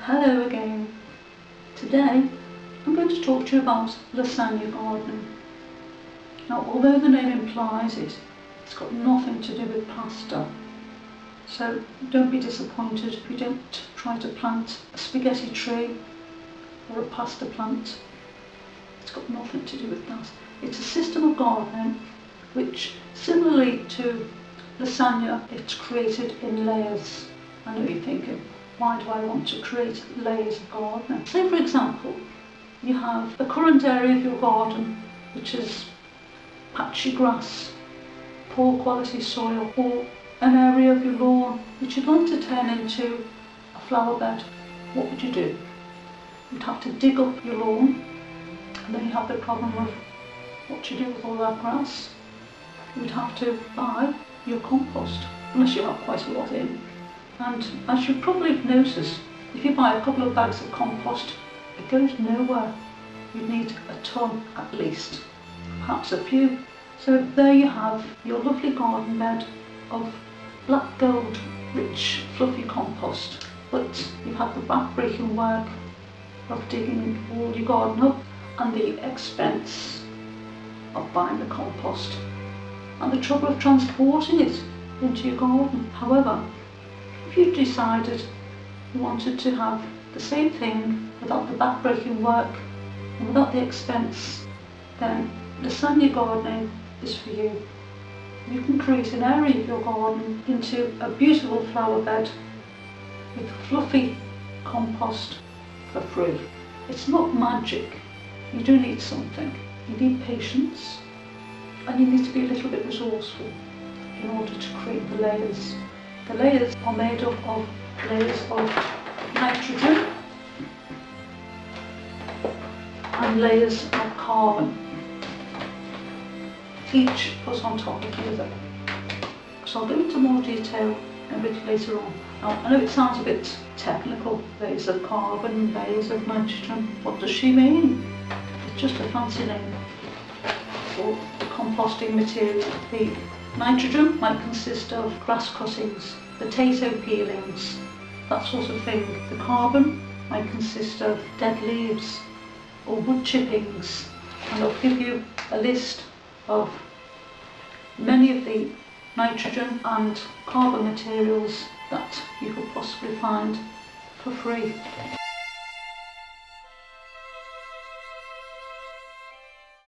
Hello again. Today I'm going to talk to you about Lasagne gardening. Now, although the name implies it, it's got nothing to do with pasta. So don't be disappointed if you don't try to plant a spaghetti tree or a pasta plant. It's got nothing to do with that. It's a system of gardening which, similarly to Lasagne, it's created in layers. I know you're thinking, why do I want to create layers of gardening? Say for example, you have a current area of your garden which is patchy grass, poor quality soil, or an area of your lawn which you'd like to turn into a flower bed. What would you do? You'd have to dig up your lawn, and then you have the problem of what you do with all that grass. You'd have to buy your compost, unless you have quite a lot in. And as you probably have noticed, if you buy a couple of bags of compost, it goes nowhere. You'd need a ton at least, perhaps a few. So there you have your lovely garden bed of black gold, rich, fluffy compost. But you've had the back-breaking work of digging all your garden up and the expense of buying the compost and the trouble of transporting it into your garden. However, if you decided you wanted to have the same thing without the back-breaking work and without the expense, then Lasagne gardening is for you. You can create an area of your garden into a beautiful flower bed with fluffy compost for free. It's not magic. You do need something. You need patience, and you need to be a little bit resourceful in order to create the layers. The layers are made up of layers of nitrogen and layers of carbon, each put on top of the other. So I'll go into more detail a bit later on. Now, I know it sounds a bit technical, layers of carbon, layers of nitrogen. What does she mean? It's just a fancy name for the composting material. The nitrogen might consist of grass cuttings, potato peelings, that sort of thing. The carbon might consist of dead leaves or wood chippings, and I'll give you a list of many of the nitrogen and carbon materials that you could possibly find for free.